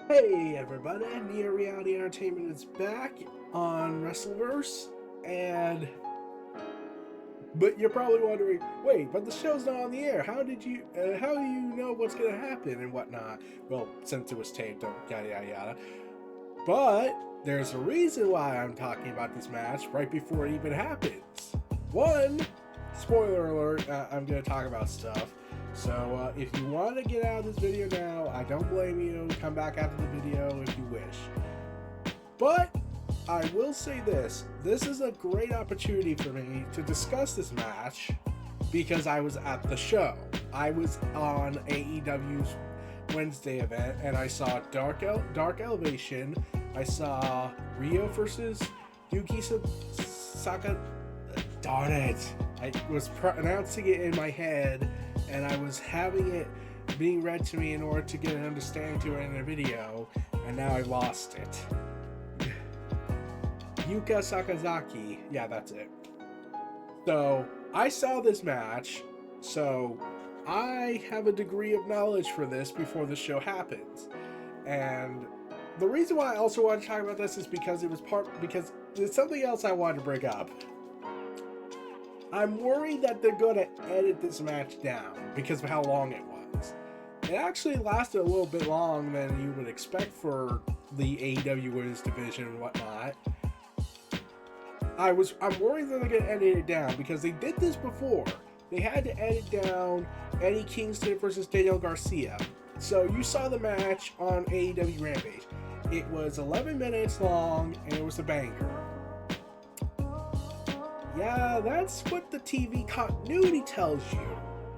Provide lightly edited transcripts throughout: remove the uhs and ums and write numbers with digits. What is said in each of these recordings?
Hey everybody, Neo Reality Entertainment is back on WrestleVerse, and but you're probably wondering, wait, but the show's not on the air. How do you know what's gonna happen and whatnot? Well, since it was taped, yada yada yada. But there's a reason why I'm talking about this match right before it even happens. One, spoiler alert, I'm gonna talk about stuff. So if you want to get out of this video now, I don't blame you. Come back after the video if you wish. But I will say this. This is a great opportunity for me to discuss this match because I was at the show. I was on AEW's Wednesday event and I saw Dark Elevation. I saw Riho versus Yuka Sakazaki. Darn it. I was pronouncing it in my head and I was having it being read to me in order to get an understanding to it in a video, and now I lost it. Yuka Sakazaki. Yeah, that's it. So, I saw this match, so I have a degree of knowledge for this before the show happens. And the reason why I also want to talk about this is because because there's something else I wanted to bring up. I'm worried that they're going to edit this match down because of how long it was. It actually lasted a little bit longer than you would expect for the AEW Women's Division and whatnot. I'm worried that they're going to edit it down because they did this before. They had to edit down Eddie Kingston versus Daniel Garcia. So you saw the match on AEW Rampage. It was 11 minutes long and it was a banger. Yeah, that's what the TV continuity tells you.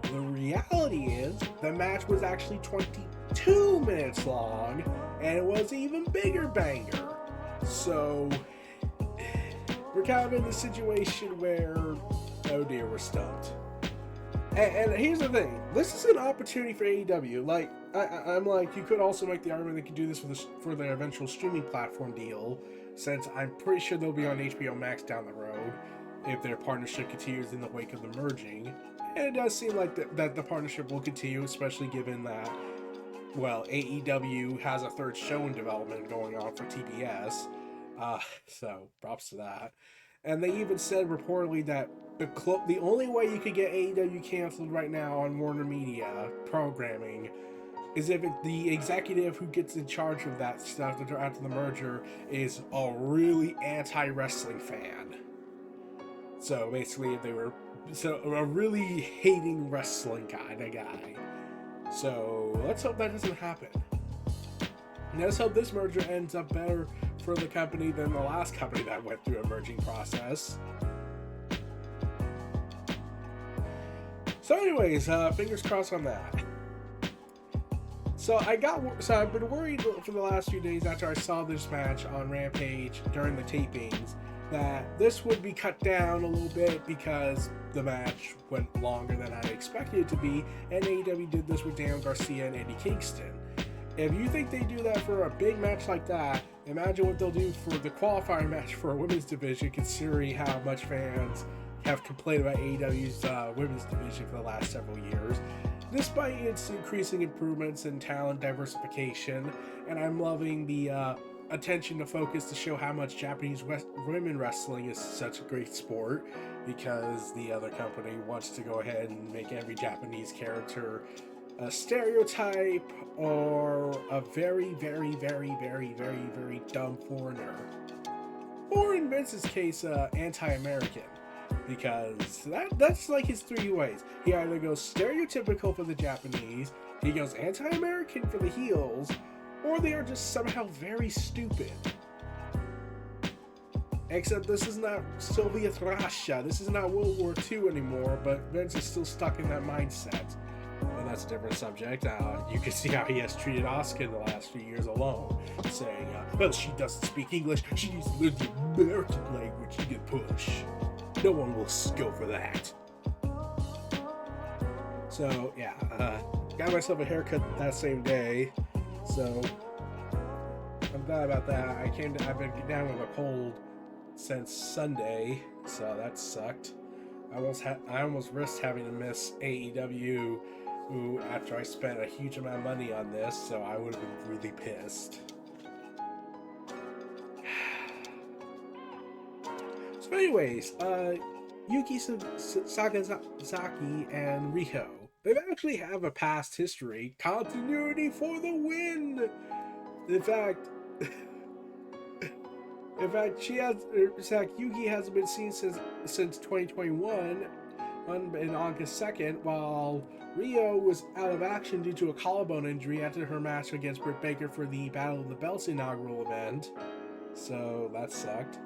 The reality is, the match was actually 22 minutes long, and it was an even bigger banger. So, we're kind of in the situation where, oh dear, we're stumped. And here's the thing, this is an opportunity for AEW. Like, I'm like, you could also make the argument they could do this for their eventual streaming platform deal, since I'm pretty sure they'll be on HBO Max down the road if their partnership continues in the wake of the merging. And it does seem like that the partnership will continue, especially given that, well, AEW has a third show in development going on for TBS. So, props to that. And they even said reportedly that the only way you could get AEW canceled right now on Warner Media programming is if the executive who gets in charge of that stuff after the merger is a really anti-wrestling fan. So basically, they were a really hating wrestling kind of guy. So let's hope that doesn't happen. And let's hope this merger ends up better for the company than the last company that went through a merging process. So anyways, fingers crossed on that. So I've been worried for the last few days after I saw this match on Rampage during the tapings that this would be cut down a little bit because the match went longer than I expected it to be, and AEW did this with Daniel Garcia and Eddie Kingston. If you think they do that for a big match like that, imagine what they'll do for the qualifying match for a women's division, considering how much fans have complained about AEW's women's division for the last several years. Despite its increasing improvements in talent diversification, and I'm loving the attention to focus to show how much Japanese women wrestling is such a great sport, because the other company wants to go ahead and make every Japanese character a stereotype or a very, very, very, very, very, very dumb foreigner. Or in Vince's case, anti-American. Because that's like his three ways. He either goes stereotypical for the Japanese, he goes anti-American for the heels, or they are just somehow very stupid. Except this is not Soviet Russia, this is not World War II anymore, but Vince is still stuck in that mindset. Well, that's a different subject. You can see how he has treated Asuka in the last few years alone, saying, well, she doesn't speak English, she needs to learn the American language to get push. No one will go for that. So, yeah, got myself a haircut that same day, so I'm glad about that. I've been down with a cold since Sunday, so that sucked. I almost risked having to miss AEW Ooh, after I spent a huge amount of money on this, so I would have been really pissed. So anyways, Yuki Sakazaki and Riho, they actually have a past history. Continuity for the win! In fact, Yuki hasn't been seen since 2021 on August 2nd, while Riho was out of action due to a collarbone injury after her match against Britt Baker for the Battle of the Belts inaugural event. So that sucked.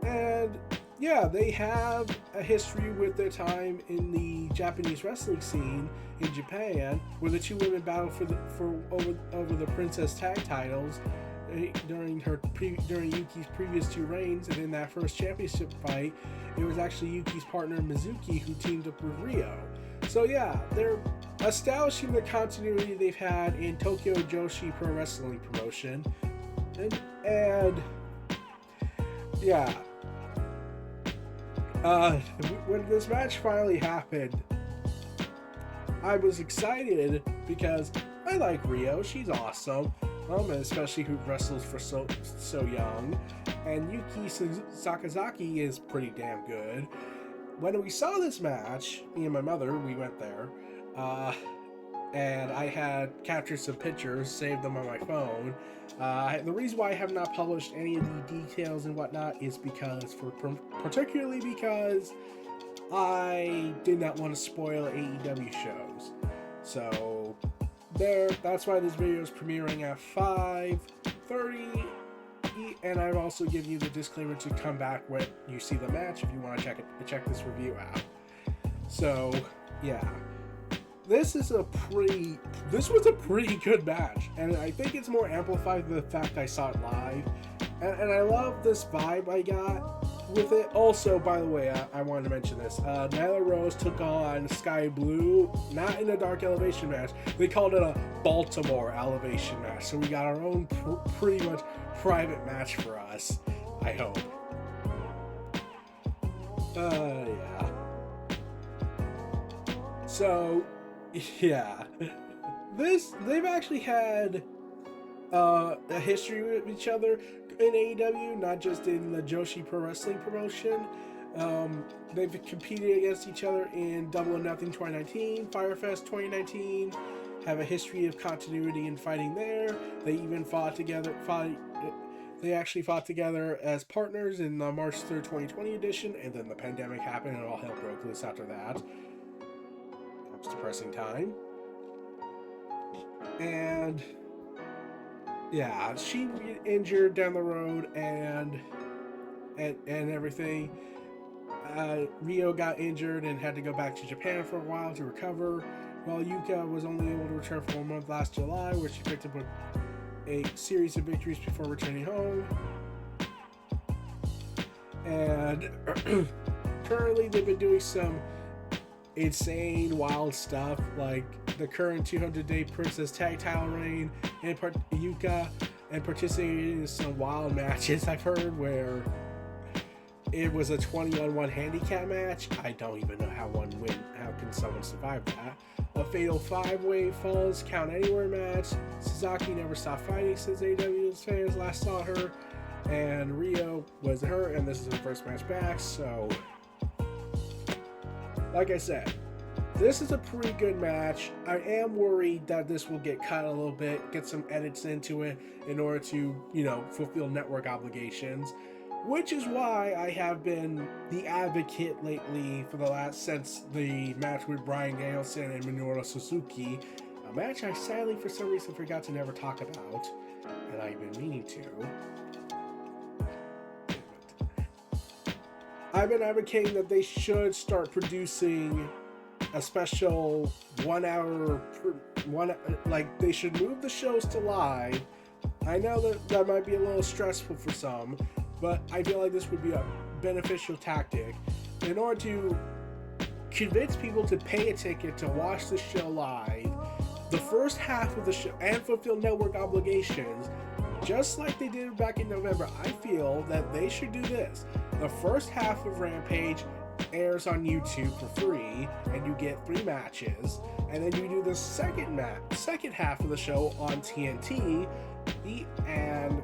And yeah, they have a history with their time in the Japanese wrestling scene in Japan, where the two women battled over the Princess Tag titles during Yuki's previous two reigns. And in that first championship fight, it was actually Yuki's partner Mizuki who teamed up with Riho. So yeah, they're establishing the continuity they've had in Tokyo Joshi Pro Wrestling promotion, and yeah. When this match finally happened, I was excited because I like Riho. She's awesome, and especially who wrestles for so young. And Yuki Sakazaki is pretty damn good. When we saw this match, me and my mother, we went there, and I had captured some pictures, saved them on my phone. The reason why I have not published any of the details and whatnot is particularly because I did not want to spoil AEW shows. So that's why this video is premiering at 5:30. And I've also given you the disclaimer to come back when you see the match if you want to check this review out. So yeah. This was a pretty good match, and I think it's more amplified than the fact I saw it live, and I love this vibe I got with it. Also, by the way, I wanted to mention this. Nyla Rose took on Sky Blue, not in a dark elevation match. They called it a Baltimore elevation match, so we got our own pretty much private match for us, I hope. Yeah. So, yeah, they've actually had a history with each other in AEW, not just in the Joshi Pro Wrestling promotion. They've competed against each other in Double or Nothing 2019, Firefest 2019, have a history of continuity and fighting there. They even they actually fought together as partners in the March 3rd, 2020 edition, and then the pandemic happened and all hell broke loose after that. Depressing time. And yeah, she injured down the road and everything. Riho got injured and had to go back to Japan for a while to recover, while Yuka was only able to return for 1 month last July, where she picked up a series of victories before returning home. And currently they've been doing some insane, wild stuff, like the current 200-day Princess Tag Title reign, and Yuka, and participating in some wild matches I've heard where it was a 20-on-1 handicap match. I don't even know how one win. How can someone survive that? A fatal 5-way falls count anywhere match. Sasaki never stopped fighting since AEW's fans last saw her, and Riho was her, and this is her first match back. So, like I said, this is a pretty good match. I am worried that this will get cut a little bit, get some edits into it in order to, fulfill network obligations, which is why I have been the advocate lately since the match with Bryan Danielson and Minoru Suzuki, a match I sadly for some reason forgot to never talk about, and I've been meaning to. I've been advocating that they should start producing a special 1 hour, they should move the shows to live. I know that might be a little stressful for some, but I feel like this would be a beneficial tactic in order to convince people to pay a ticket to watch the show live, the first half of the show, and fulfill network obligations, just like they did back in November. I feel that they should do this. The first half of Rampage airs on YouTube for free, and you get 3 matches, and then you do the second half of the show on TNT, and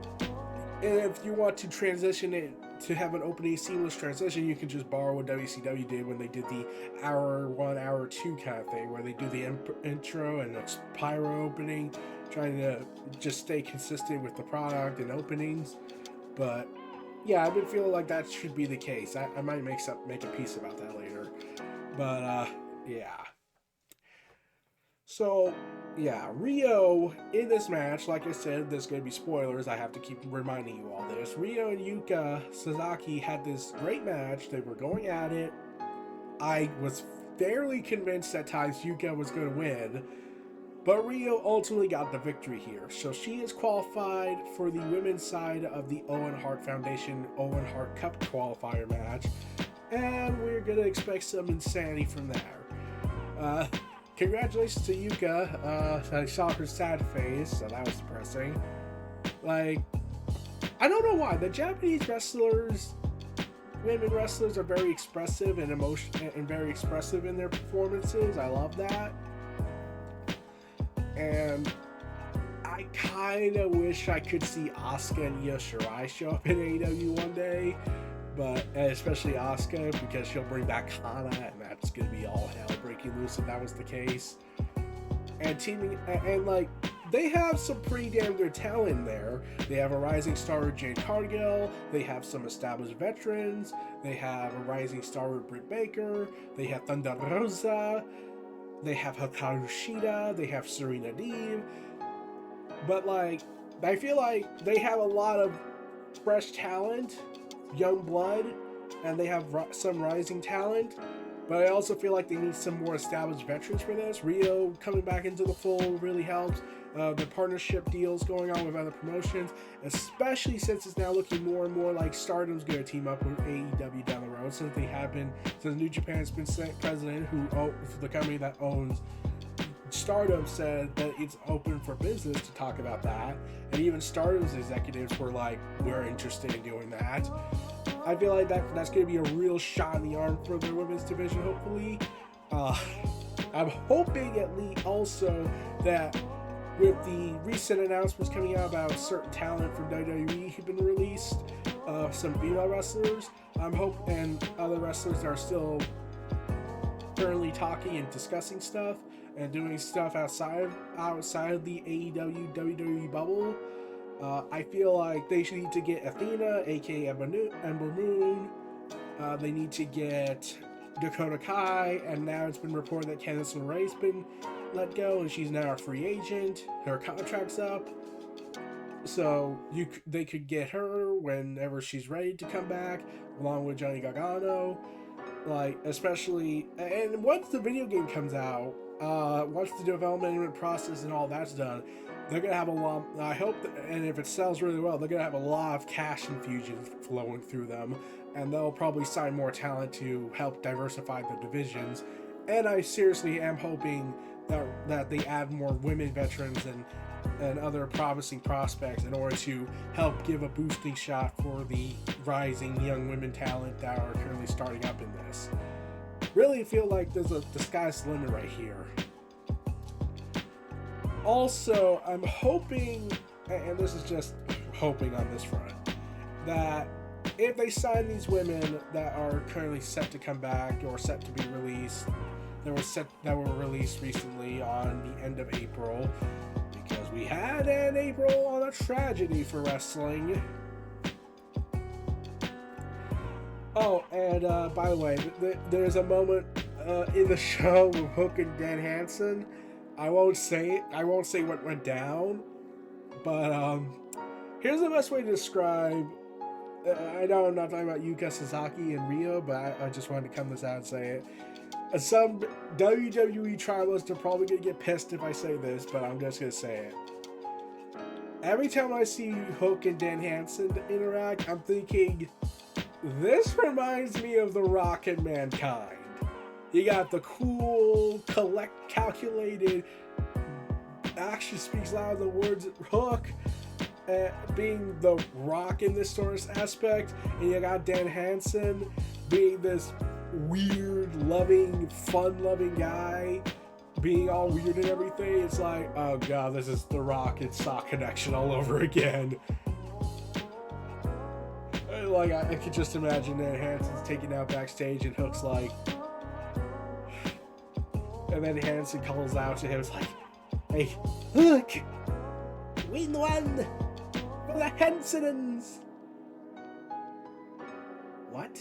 if you want to transition it to have an opening seamless transition, you can just borrow what WCW did when they did the hour 1, hour 2 kind of thing, where they do the intro and the pyro opening, trying to just stay consistent with the product and openings. But yeah, I've been feeling like that should be the case. I might make a piece about that later. But yeah. So yeah, Riho in this match, like I said, there's going to be spoilers. I have to keep reminding you all this. Riho and Yuka Sakazaki had this great match. They were going at it. I was fairly convinced at times Yuka was going to win, but Riho ultimately got the victory here. So she is qualified for the women's side of the Owen Hart Foundation Owen Hart Cup qualifier match, and we're going to expect some insanity from there. Congratulations to Yuka. I saw her sad face, so that was depressing. Like, I don't know why. The Japanese women wrestlers are very expressive and very expressive in their performances. I love that. And I kind of wish I could see Asuka and Io Shirai show up in AEW one day. But especially Asuka, because she'll bring back Hana, and that's gonna be all hell breaking loose if that was the case. And like, they have some pretty damn good talent there. They have a rising star with Jade Cargill. They have some established veterans. They have a rising star with Britt Baker. They have Thunder Rosa. They have Hikaru Shida. They have Serena Deeb. But like, I feel like they have a lot of fresh talent, young blood, and they have some rising talent, but I also feel like they need some more established veterans for this. Riho coming back into the fold really helps. The partnership deals going on with other promotions, especially since it's now looking more and more like Stardom's going to team up with AEW down the road, since New Japan's been president, the company that owns Stardom, said that it's open for business to talk about that, and even Stardom's executives were like, we're interested in doing that. I feel like that's going to be a real shot in the arm for the women's division, hopefully. I'm hoping at least also that with the recent announcements coming out about certain talent from WWE who've been released, some female wrestlers, and other wrestlers that are still currently talking and discussing stuff and doing stuff outside of the AEW WWE bubble. I feel like they should need to get Athena, aka Ember Moon. They need to get Dakota Kai, and now it's been reported that Candice LeRae's been let go, and she's now a free agent. Her contract's up, so they could get her whenever she's ready to come back, along with Johnny Gargano. Like, especially, and once the video game comes out, once the development process and all that's done, they're going to have a lot, I hope, and if it sells really well, they're going to have a lot of cash infusions flowing through them, and they'll probably sign more talent to help diversify the divisions. And I seriously am hoping that they add more women veterans and other promising prospects in order to help give a boosting shot for the rising young women talent that are currently starting up in this. Really feel like the sky's the limit right here. Also, I'm hoping, and this is just hoping on this front, that if they sign these women that are currently set to come back or set to be released, that were released recently on the end of April, because we had an April on a tragedy for wrestling. Oh, and by the way, there's a moment in the show with Hook and Dan Hansen. I won't say what went down, but here's the best way to describe. I know I'm not talking about Yuka Sakazaki and Riho, but I just wanted to come this out and say it. Some WWE tribalists are probably going to get pissed if I say this, but I'm just going to say it. Every time I see Hook and Dan Hansen interact, I'm thinking, this reminds me of The Rock and Mankind. You got the cool, calculated, action speaks louder than words Hook, being The Rock in this sort of aspect, and you got Dan Hansen being this weird, loving, fun-loving guy being all weird and everything. It's like, oh god, this is The Rock and Sock Connection all over again. Like, I could just imagine that Hanson's taken out backstage and Hook's like, and then Hanson calls out to him, it's like, hey, Hook, win one for the Hansons. What?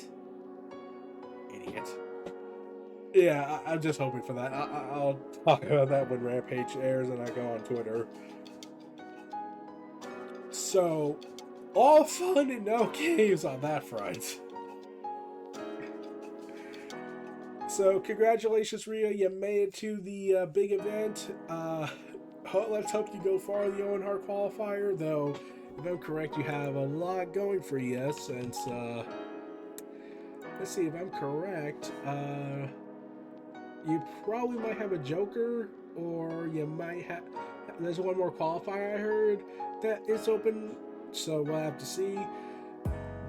Idiot. Yeah, I'm just hoping for that. I'll talk about that when Rampage airs and I go on Twitter. So, all fun and no games on that front. So, congratulations, Riho. You made it to the big event. Let's hope you go far in the Owen Hart qualifier, though, if I'm correct, you have a lot going for you since, let's see, if I'm correct, you probably might have a Joker, or you might have, there's one more qualifier I heard that is open, so we'll have to see,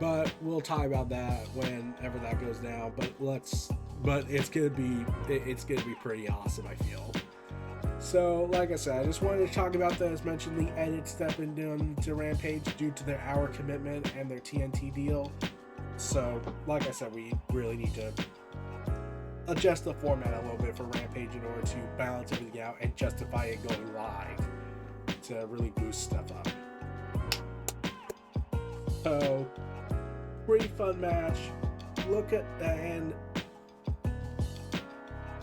but we'll talk about that whenever that goes down, but it's gonna be pretty awesome, I feel. So, like I said, I just wanted to talk about that. As mentioned, the edits that have been done to Rampage due to their hour commitment and their TNT deal. So, like I said, we really need to adjust the format a little bit for Rampage in order to balance everything out and justify it going live to really boost stuff up. So, pretty fun match. Look at and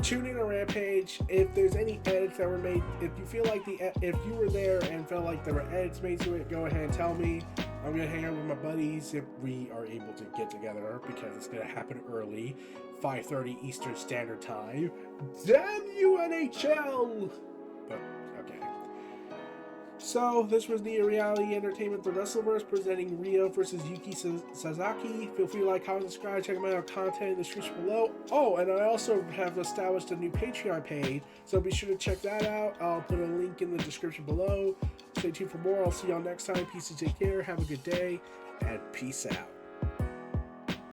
tune in to Rampage. If there's any edits that were made, if you feel like if you were there and felt like there were edits made to it, go ahead and tell me. I'm gonna hang out with my buddies if we are able to get together, because it's gonna happen early, 5:30 Eastern Standard Time. Damn you, NHL! But okay. So this was the Reality Entertainment, the WrestleVerse, presenting Riho versus Yuka Sakazaki. Feel free to like, comment, subscribe, check out our content in the description below. Oh, and I also have established a new Patreon page, so be sure to check that out. I'll put a link in the description below. Stay tuned for more. I'll see y'all next time. Peace and take care. Have a good day, and peace out.